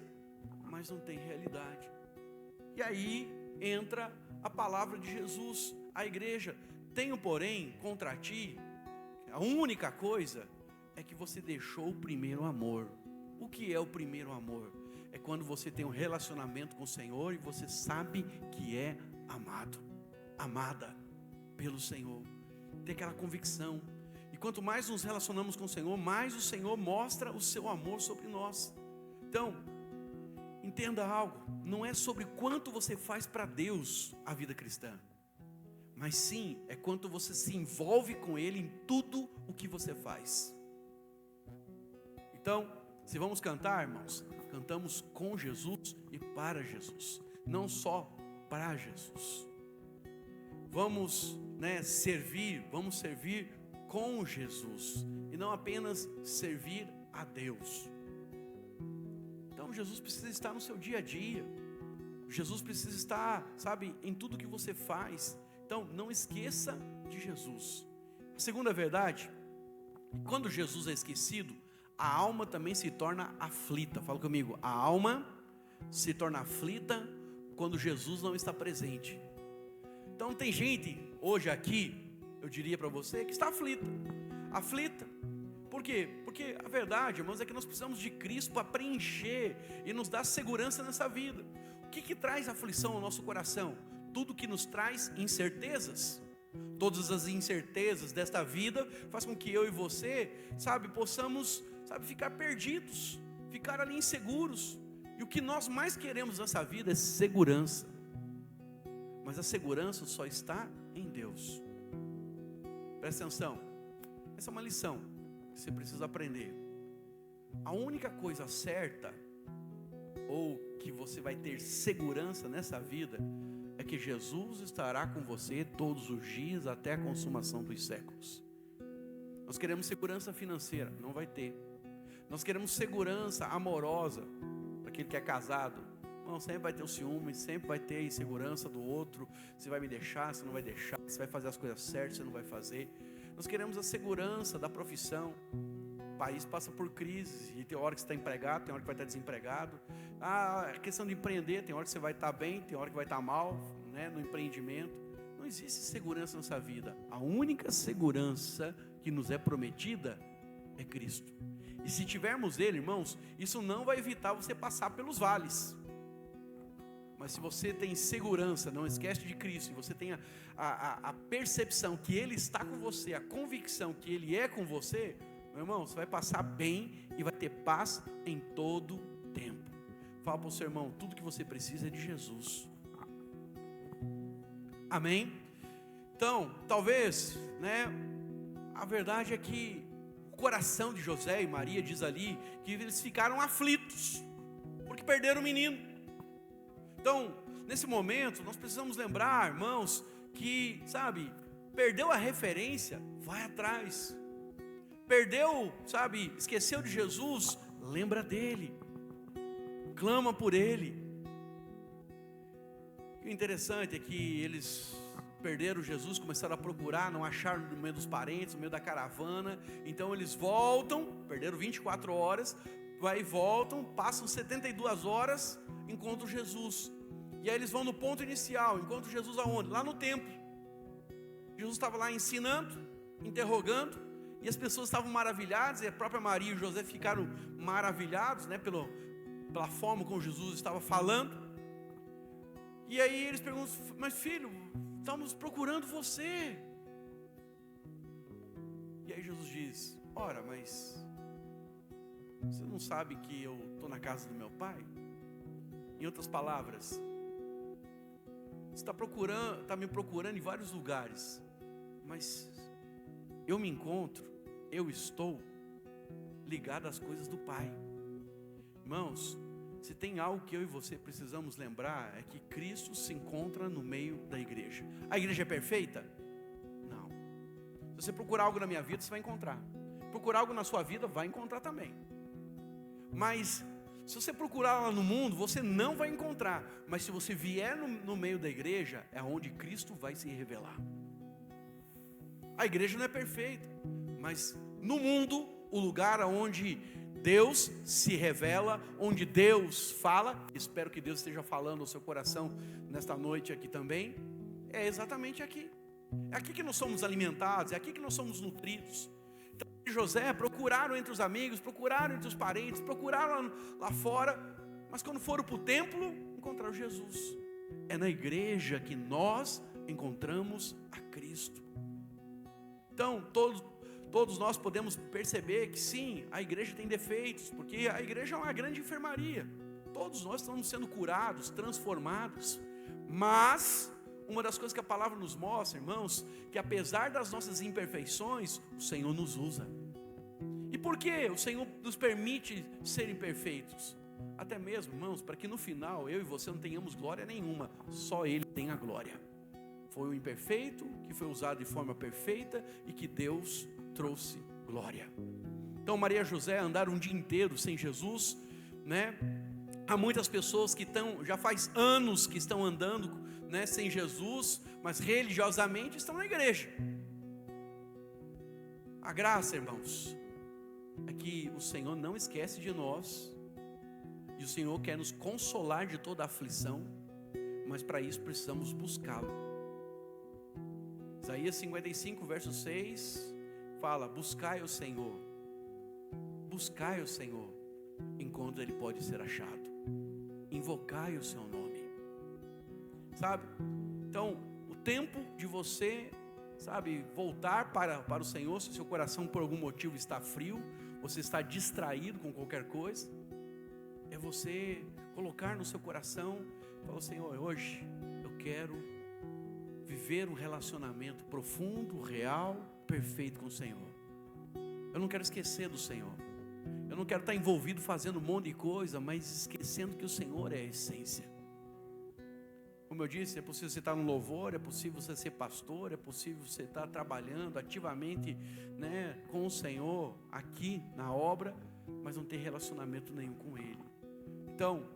mas não tem realidade. E aí entra a palavra de Jesus à igreja: tenho porém contra ti, a única coisa é que você deixou o primeiro amor. O que é o primeiro amor? É quando você tem um relacionamento com o Senhor e você sabe que é amado, amada pelo Senhor. Tem aquela convicção. E quanto mais nos relacionamos com o Senhor, mais o Senhor mostra o seu amor sobre nós. Então, Entenda algo, não é sobre quanto você faz para Deus a vida cristã, mas sim, é quanto você se envolve com Ele em tudo o que você faz. Então, se vamos cantar, irmãos, cantamos com Jesus e para Jesus, não só para Jesus. Vamos, vamos servir com Jesus, e não apenas servir a Deus. Então Jesus precisa estar no seu dia a dia, Jesus precisa estar, em tudo que você faz. Então não esqueça de Jesus. A segunda verdade, quando Jesus é esquecido, a alma também se torna aflita. Fala comigo, a alma se torna aflita quando Jesus não está presente. Então tem gente hoje aqui, eu diria para você, que está aflita. Por quê? Porque a verdade, irmãos, é que nós precisamos de Cristo para preencher e nos dar segurança nessa vida. O que traz aflição ao nosso coração? Tudo que nos traz incertezas. Todas as incertezas desta vida faz com que eu e você, possamos, ficar perdidos, ficar ali inseguros. E o que nós mais queremos nessa vida é segurança. Mas a segurança só está em Deus. Presta atenção, essa é uma lição que você precisa aprender. A única coisa certa, ou que você vai ter segurança nessa vida, é que Jesus estará com você todos os dias até a consumação dos séculos. Nós queremos segurança financeira, não vai ter. Nós queremos segurança amorosa, para aquele que é casado. Não, sempre vai ter o ciúme, sempre vai ter a insegurança do outro. Você vai me deixar, você não vai deixar, você vai fazer as coisas certas, você não vai fazer. Nós queremos a segurança da profissão. O país passa por crises, e tem hora que você está empregado, tem hora que vai estar desempregado. A questão de empreender, tem hora que você vai estar bem, tem hora que vai estar mal, no empreendimento. Não existe segurança nessa vida. A única segurança que nos é prometida é Cristo. E se tivermos Ele, irmãos, isso não vai evitar você passar pelos vales. Mas se você tem segurança, não esquece de Cristo, e você tem a percepção que Ele está com você, a convicção que Ele é com você, meu irmão, você vai passar bem e vai ter paz em todo tempo. Fala para o seu irmão, tudo que você precisa é de Jesus. Amém? Então, talvez, a verdade é que o coração de José e Maria diz ali que eles ficaram aflitos, porque perderam o menino. Então, nesse momento, nós precisamos lembrar, irmãos, que, perdeu a referência, vai atrás. Perdeu, esqueceu de Jesus, lembra dele. Clama por ele. E o interessante é que eles perderam Jesus, começaram a procurar, não acharam no meio dos parentes, no meio da caravana. Então eles voltam, perderam 24 horas, vai e voltam, passam 72 horas, encontram Jesus. E aí eles vão no ponto inicial, encontram Jesus aonde? Lá no templo. Jesus estava lá ensinando, interrogando, e as pessoas estavam maravilhadas, e a própria Maria e José ficaram maravilhados, pela forma como Jesus estava falando. E aí eles perguntam, mas filho, estamos procurando você. E aí Jesus diz, ora, mas você não sabe que eu estou na casa do meu pai? Em outras palavras, você está me procurando em vários lugares, mas eu estou ligado às coisas do Pai. Irmãos, se tem algo que eu e você precisamos lembrar, é que Cristo se encontra no meio da igreja. A igreja é perfeita? Não. Se você procurar algo na minha vida, você vai encontrar. Procurar algo na sua vida, vai encontrar também. Mas se você procurar lá no mundo, você não vai encontrar. Mas se você vier no meio da igreja, é onde Cristo vai se revelar. A igreja não é perfeita, mas no mundo, o lugar onde Deus se revela, onde Deus fala, espero que Deus esteja falando ao seu coração nesta noite aqui também, é exatamente aqui. É aqui que nós somos alimentados, é aqui que nós somos nutridos. Então, José procuraram entre os amigos, procuraram entre os parentes, procuraram lá fora, mas quando foram para o templo, encontraram Jesus. É na igreja que nós encontramos a Cristo. Então, todos nós podemos perceber que sim, a igreja tem defeitos, porque a igreja é uma grande enfermaria. Todos nós estamos sendo curados, transformados. Mas uma das coisas que a palavra nos mostra, irmãos, que apesar das nossas imperfeições, o Senhor nos usa. E por que o Senhor nos permite ser imperfeitos? Até mesmo, irmãos, para que no final eu e você não tenhamos glória nenhuma, só Ele tem a glória. Foi o imperfeito que foi usado de forma perfeita e que Deus trouxe glória. Então Maria e José andaram um dia inteiro sem Jesus, né? Há muitas pessoas que já faz anos que estão andando, né, sem Jesus, mas religiosamente estão na igreja. A graça, irmãos, é que o Senhor não esquece de nós, e o Senhor quer nos consolar de toda a aflição, mas para isso precisamos buscá-lo. Isaías 55, verso 6, fala: buscai o Senhor, enquanto Ele pode ser achado, invocai o seu nome, sabe? Então, o tempo de você, sabe, voltar para o Senhor, se o seu coração por algum motivo está frio, você está distraído com qualquer coisa, é você colocar no seu coração, falar: Senhor, hoje eu quero viver um relacionamento profundo, real, perfeito com o Senhor. Eu não quero esquecer do Senhor. Eu não quero estar envolvido fazendo um monte de coisa, mas esquecendo que o Senhor é a essência. Como eu disse, é possível você estar no louvor, é possível você ser pastor, é possível você estar trabalhando ativamente, né, com o Senhor aqui na obra, mas não ter relacionamento nenhum com Ele. Então,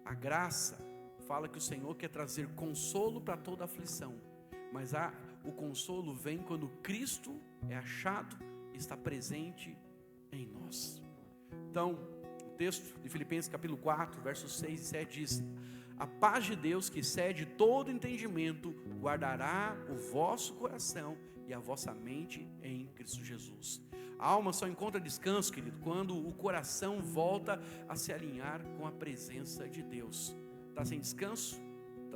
a graça fala que o Senhor quer trazer consolo para toda aflição, mas o consolo vem quando Cristo é achado e está presente em nós. Então, o texto de Filipenses capítulo 4, versos 6 e 7 diz: a paz de Deus, que excede todo entendimento, guardará o vosso coração e a vossa mente em Cristo Jesus. A alma só encontra descanso, querido, quando o coração volta a se alinhar com a presença de Deus. Está sem descanso?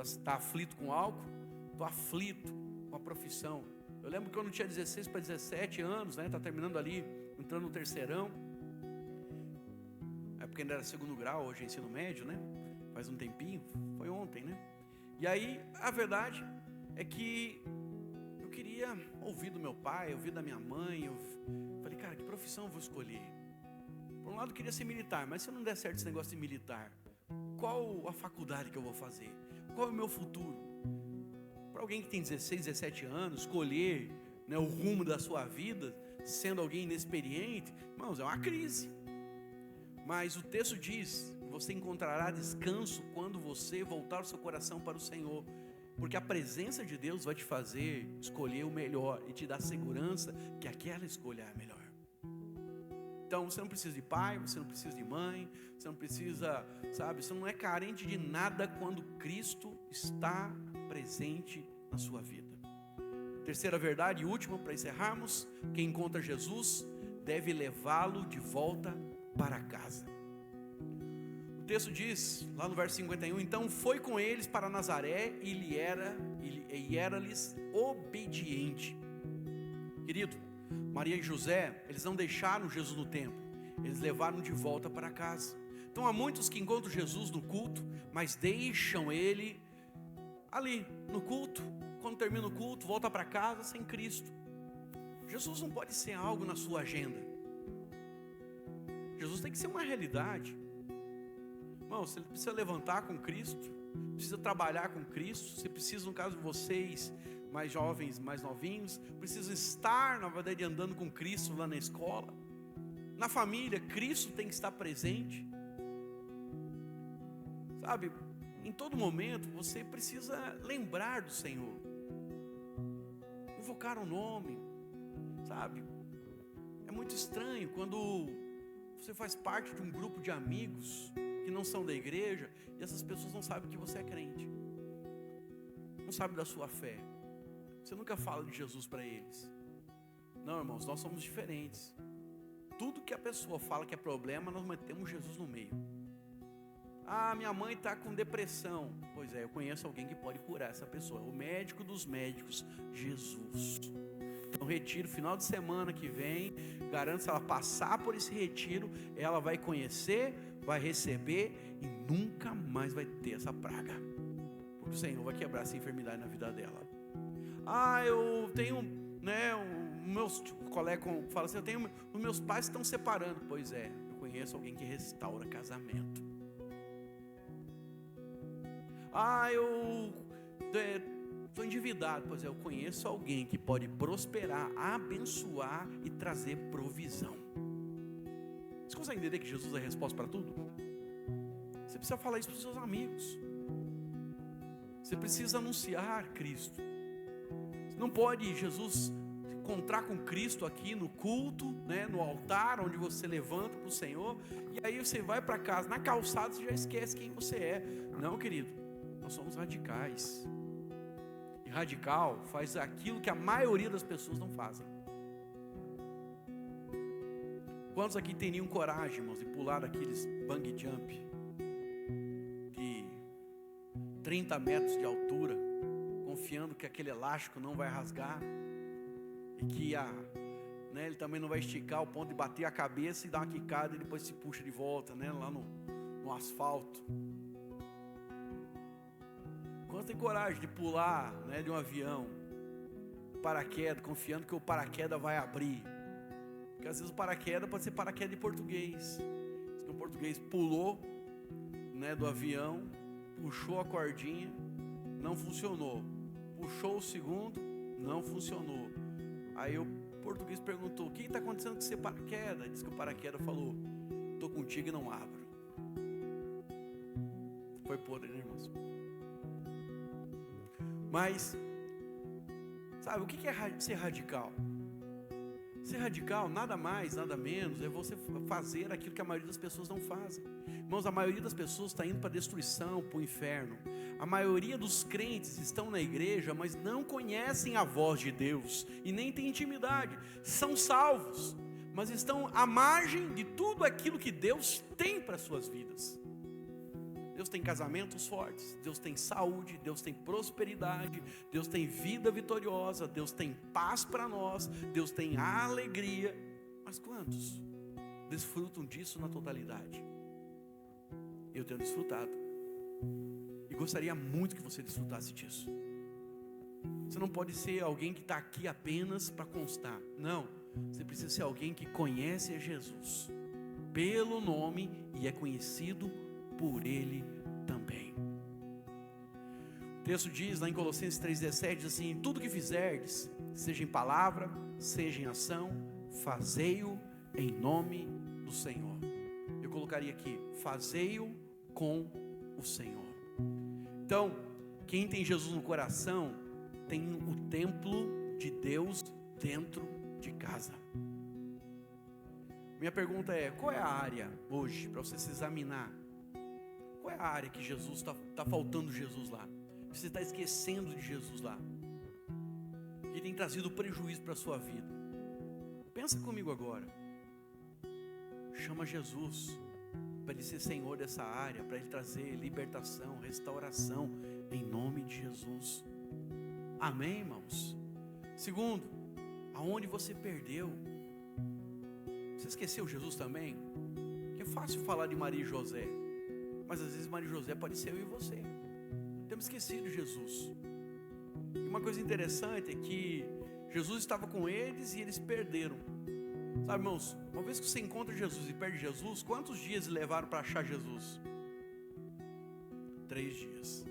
Está aflito com álcool? Estou aflito com a profissão. Eu lembro que quando eu tinha 16 para 17 anos, né, está terminando ali, entrando no terceirão, é porque ainda era segundo grau, hoje é ensino médio, né? Faz um tempinho, foi ontem, né? E aí, a verdade é que eu queria ouvir do meu pai, ouvir da minha mãe. Eu falei: cara, que profissão eu vou escolher? Por um lado eu queria ser militar, mas se não der certo esse negócio de militar, qual a faculdade que eu vou fazer? Qual é o meu futuro? Para alguém que tem 16, 17 anos, escolher, né, o rumo da sua vida, sendo alguém inexperiente, irmãos, é uma crise. Mas o texto diz: você encontrará descanso quando você voltar o seu coração para o Senhor, porque a presença de Deus vai te fazer escolher o melhor e te dar segurança que aquela escolha é a melhor. Então você não precisa de pai, você não precisa de mãe, você não precisa, sabe, você não é carente de nada quando Cristo está presente na sua vida. Terceira verdade e última para encerrarmos: quem encontra Jesus deve levá-lo de volta para casa. O texto diz, lá no verso 51, então foi com eles para Nazaré e era-lhes obediente. Querido, Maria e José, eles não deixaram Jesus no templo, eles levaram de volta para casa. Então há muitos que encontram Jesus no culto, mas deixam Ele ali no culto. Quando termina o culto, volta para casa sem Cristo. Jesus não pode ser algo na sua agenda. Jesus tem que ser uma realidade. Irmão, você precisa levantar com Cristo, precisa trabalhar com Cristo. Você precisa, no caso de vocês, mais jovens, mais novinhos, precisa estar, na verdade, andando com Cristo lá na escola. Na família, Cristo tem que estar presente. Sabe, em todo momento, você precisa lembrar do Senhor. Invocar o nome, sabe? É muito estranho quando você faz parte de um grupo de amigos que não são da igreja e essas pessoas não sabem que você é crente, não sabem da sua fé. Você nunca fala de Jesus para eles. Não, irmãos, nós somos diferentes. Tudo que a pessoa fala que é problema, nós metemos Jesus no meio. Ah, minha mãe está com depressão. Pois é, eu conheço alguém que pode curar essa pessoa. O médico dos médicos, Jesus. Então, retiro, final de semana que vem, garanto, se ela passar por esse retiro, ela vai conhecer vai receber e nunca mais vai ter essa praga, porque o Senhor vai quebrar essa enfermidade na vida dela. Eu tenho, meus colegas falam assim, os meus pais estão separando. Pois é, eu conheço alguém que restaura casamento. Eu estou endividado. Pois é, eu conheço alguém que pode prosperar, abençoar e trazer provisão. Você consegue entender que Jesus é a resposta para tudo? Você precisa falar isso para os seus amigos. Você precisa anunciar Cristo. Você não pode, Jesus, encontrar com Cristo aqui no culto, no altar, onde você levanta para o Senhor, e aí você vai para casa, na calçada você já esquece quem você é. Não, querido, nós somos radicais. E radical faz aquilo que a maioria das pessoas não fazem. Quantos aqui teriam coragem, irmãos, de pular aqueles bungee jump de 30 metros de altura, confiando que aquele elástico não vai rasgar e que ele também não vai esticar ao ponto de bater a cabeça e dar uma quicada e depois se puxa de volta, lá no asfalto? Quantos tem coragem de pular, de um avião, paraquedas, confiando que o paraquedas vai abrir? Porque às vezes o paraquedas pode ser paraquedas de português. O português pulou, do avião, puxou a cordinha, não funcionou. Puxou o segundo, não funcionou. Aí o português perguntou: o que está acontecendo com esse paraquedas? Diz que o paraquedas falou: estou contigo e não abro. Foi podre, né, irmãos? Mas, sabe, o que é ser radical? Ser radical, nada mais, nada menos, é você fazer aquilo que a maioria das pessoas não fazem. Irmãos, a maioria das pessoas está indo para a destruição, para o inferno. A maioria dos crentes estão na igreja, mas não conhecem a voz de Deus e nem têm intimidade. São salvos, mas estão à margem de tudo aquilo que Deus tem para as suas vidas. Deus tem casamentos fortes, Deus tem saúde, Deus tem prosperidade, Deus tem vida vitoriosa, Deus tem paz para nós, Deus tem alegria. Mas quantos desfrutam disso na totalidade? Eu tenho desfrutado e gostaria muito que você desfrutasse disso. Você não pode ser alguém que está aqui apenas para constar. Não, você precisa ser alguém que conhece a Jesus pelo nome e é conhecido por Ele também. O texto diz lá em Colossenses 3,17, diz assim: tudo que fizerdes, seja em palavra, seja em ação, fazei-o em nome do Senhor. Eu colocaria aqui: fazei-o com o Senhor. Então, quem tem Jesus no coração, tem o templo de Deus dentro de casa. Minha pergunta é: qual é a área hoje, para você se examinar? Qual é a área que Jesus está faltando Jesus lá? Você está esquecendo de Jesus lá? Que tem trazido prejuízo para a sua vida? Pensa comigo agora. Chama Jesus para Ele ser Senhor dessa área, para Ele trazer libertação, restauração, em nome de Jesus. Amém, irmãos? Segundo, aonde você perdeu? Você esqueceu Jesus também? Que é fácil falar de Maria e José, mas às vezes Maria e José pode ser eu e você. Temos esquecido Jesus. E uma coisa interessante é que Jesus estava com eles e eles perderam. Sabe, irmãos, uma vez que você encontra Jesus e perde Jesus, quantos dias levaram para achar Jesus? 3 dias.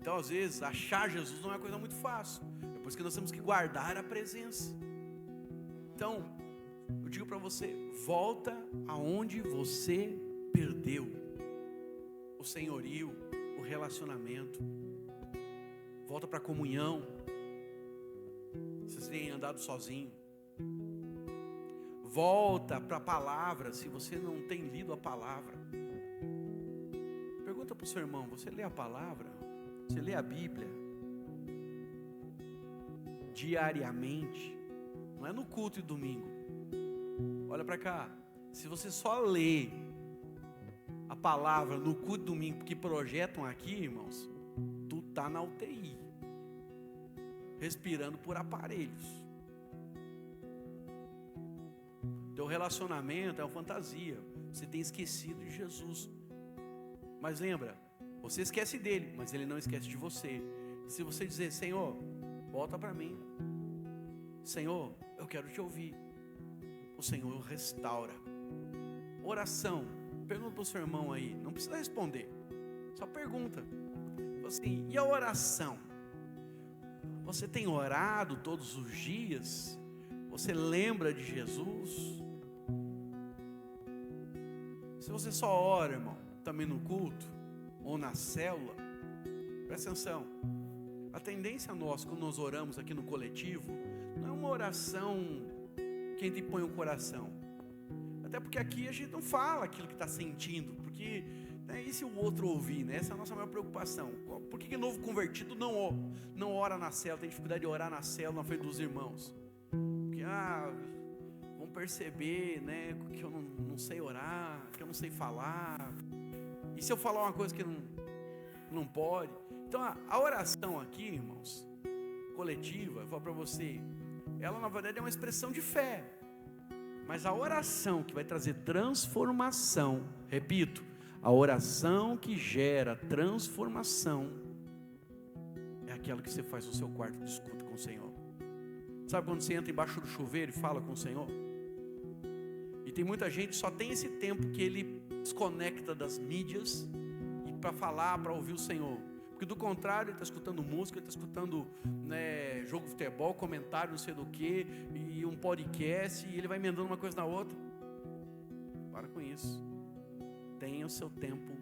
Então, às vezes, achar Jesus não é uma coisa muito fácil. É por isso que nós temos que guardar a presença. Então, eu digo para você: volta aonde você perdeu o senhorio, o relacionamento. Volta para a comunhão. Vocês têm andado sozinho. Volta para a palavra, se você não tem lido a palavra. Pergunta para o seu irmão: você lê a palavra? Você lê a Bíblia? Diariamente? Não é no culto e domingo. Olha para cá. Se você só lê a palavra no culto e domingo que projetam aqui, irmãos, tu está na UTI, respirando por aparelhos. Teu relacionamento é uma fantasia. Você tem esquecido de Jesus. Mas lembra, você esquece dele, mas ele não esquece de você. Se você dizer: Senhor, volta para mim, Senhor, eu quero te ouvir, o Senhor restaura. Oração, pergunta para o seu irmão aí, não precisa responder, só pergunta assim: e a oração? Você tem orado todos os dias? Você lembra de Jesus? Se você só ora, irmão, também no culto ou na célula, presta atenção, a tendência nossa quando nós oramos aqui no coletivo não é uma oração que a gente põe o coração, até porque aqui a gente não fala aquilo que está sentindo, porque e se o outro ouvir, né? Essa é a nossa maior preocupação. Por que novo convertido não ora na célula, tem dificuldade de orar na célula na frente dos irmãos? Porque vão perceber, né, que eu não sei orar, que eu não sei falar, e se eu falar uma coisa que não pode? Então a oração aqui, irmãos, coletiva, eu falo para você, ela na verdade é uma expressão de fé, mas a oração que vai trazer transformação, repito, a oração que gera transformação é aquela que você faz no seu quarto de escuta com o Senhor. Sabe quando você entra embaixo do chuveiro e fala com o Senhor? E tem muita gente que só tem esse tempo que ele desconecta das mídias e para falar, para ouvir o Senhor. Porque do contrário, ele está escutando música, ele está escutando, né, jogo de futebol, comentário, não sei do que, e um podcast, e ele vai emendando uma coisa na outra. Para com isso. Tenha o seu tempo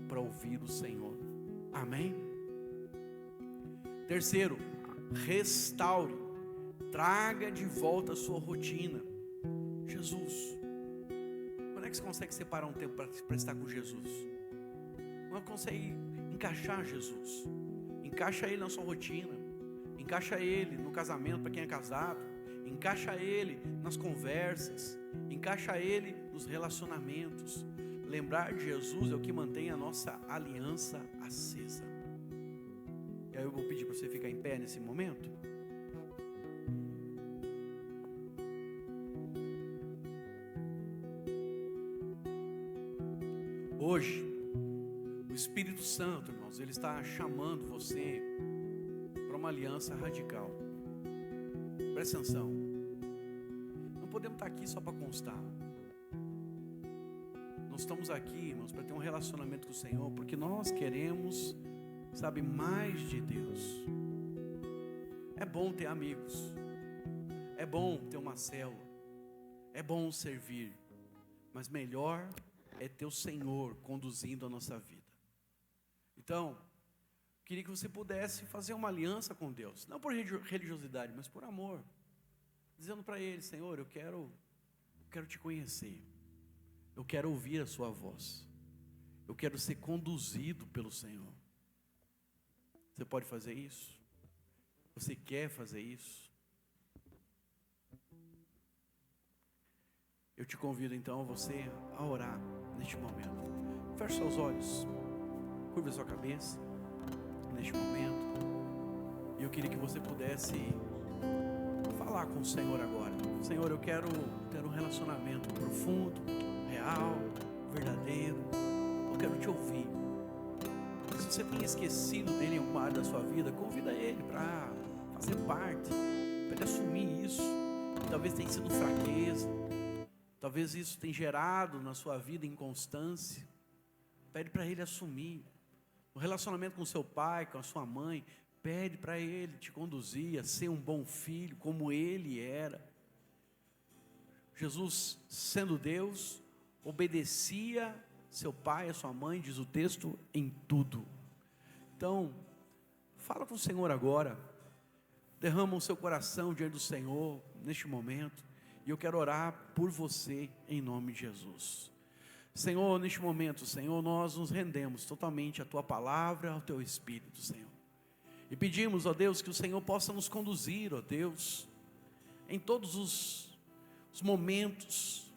para ouvir o Senhor. Amém? Terceiro, restaure. Traga de volta a sua rotina. Jesus. Quando é que você consegue separar um tempo para estar com Jesus? Não consegue encaixar Jesus. Encaixa Ele na sua rotina. Encaixa Ele no casamento para quem é casado. Encaixa Ele nas conversas. Encaixa Ele nos relacionamentos. Lembrar de Jesus é o que mantém a nossa aliança acesa. E aí eu vou pedir para você ficar em pé nesse momento. Hoje, o Espírito Santo, irmãos, ele está chamando você para uma aliança radical. Presta atenção. Não podemos estar aqui só para constar. Nós estamos aqui, irmãos, para ter um relacionamento com o Senhor, porque nós queremos, sabe, mais de Deus. É bom ter amigos, é bom ter uma célula, é bom servir, mas melhor é ter o Senhor conduzindo a nossa vida. Então, queria que você pudesse fazer uma aliança com Deus, não por religiosidade, mas por amor, dizendo para Ele: Senhor, eu quero te conhecer. Eu quero ouvir a sua voz. Eu quero ser conduzido pelo Senhor. Você pode fazer isso? Você quer fazer isso? Eu te convido então a você a orar neste momento. Feche seus olhos. Curva sua cabeça neste momento. E eu queria que você pudesse falar com o Senhor agora. Senhor, eu quero ter um relacionamento profundo, real, verdadeiro. Eu quero te ouvir. Se você tem esquecido dele em alguma área da sua vida, convida ele para fazer parte, para ele assumir isso. Talvez tenha sido fraqueza, talvez isso tenha gerado na sua vida inconstância. Pede para ele assumir. O relacionamento com seu pai, com a sua mãe, pede para ele te conduzir a ser um bom filho, como ele era. Jesus, sendo Deus, obedecia seu pai, a sua mãe, diz o texto, em tudo. Então, fala com o Senhor agora, derrama o seu coração diante do Senhor, neste momento, e eu quero orar por você, em nome de Jesus. Senhor, neste momento, Senhor, nós nos rendemos totalmente à Tua palavra, ao Teu Espírito, Senhor, e pedimos, ó Deus, que o Senhor possa nos conduzir, ó Deus, em todos os momentos,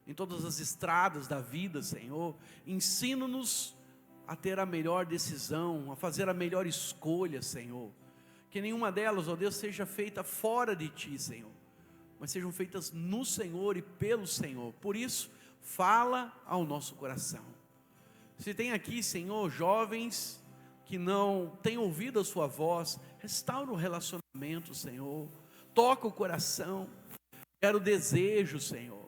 em todas as estradas da vida, Senhor. Ensina-nos a ter a melhor decisão, a fazer a melhor escolha, Senhor. Que nenhuma delas, ó Deus, seja feita fora de Ti, Senhor, mas sejam feitas no Senhor e pelo Senhor. Por isso, Fala ao nosso coração. Se tem aqui, Senhor, jovens que não têm ouvido a sua voz, restaura o relacionamento, Senhor. Toca o coração. Quero desejo, Senhor.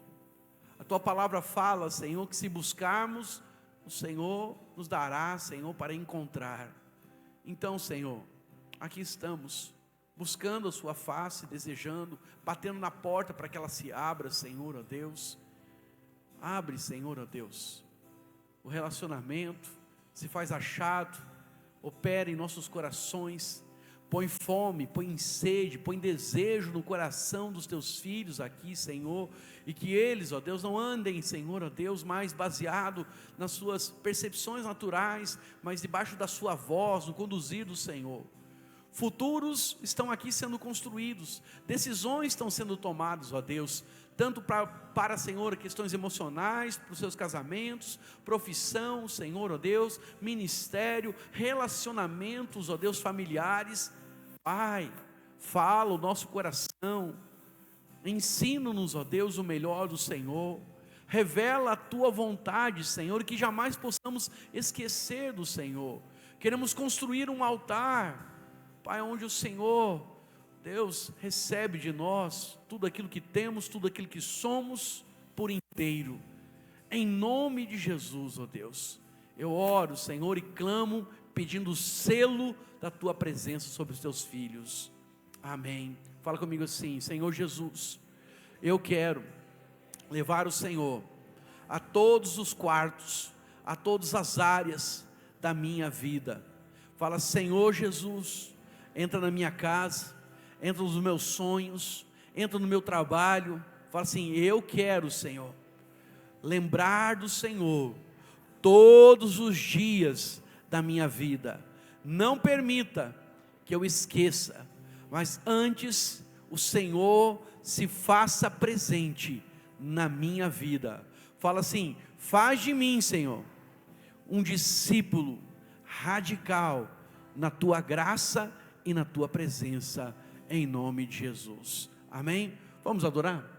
A tua palavra fala, Senhor, que se buscarmos, o Senhor nos dará, Senhor, para encontrar. Então, Senhor, aqui estamos, buscando a sua face, desejando, batendo na porta para que ela se abra, Senhor, ó Deus. Abre, Senhor, ó Deus. O relacionamento se faz achado, opera em nossos corações, põe fome, põe sede, põe desejo no coração dos teus filhos aqui, Senhor, e que eles, ó Deus, não andem, Senhor, ó Deus, mais baseado nas suas percepções naturais, mas debaixo da sua voz, no conduzir do Senhor. Futuros estão aqui sendo construídos, decisões estão sendo tomadas, ó Deus, tanto para, Senhor, questões emocionais, para os seus casamentos, profissão, Senhor, ó Deus, ministério, relacionamentos, ó Deus, familiares. Pai, fala o nosso coração, ensina-nos, ó Deus, o melhor do Senhor, revela a tua vontade, Senhor, que jamais possamos esquecer do Senhor. Queremos construir um altar, Pai, onde o Senhor, Deus, recebe de nós tudo aquilo que temos, tudo aquilo que somos por inteiro, em nome de Jesus, ó Deus. Eu oro, Senhor, e clamo, pedindo o selo da tua presença sobre os teus filhos. Amém. Fala comigo assim: Senhor Jesus, eu quero levar o Senhor a todos os quartos, a todas as áreas da minha vida. Fala: Senhor Jesus, entra na minha casa, entra nos meus sonhos, entra no meu trabalho. Fala assim: eu quero, Senhor, lembrar do Senhor todos os dias da minha vida. Não permita que eu esqueça, mas antes o Senhor se faça presente na minha vida. Fala assim: faz de mim, Senhor, um discípulo radical na tua graça e na tua presença, em nome de Jesus. Amém? Vamos adorar?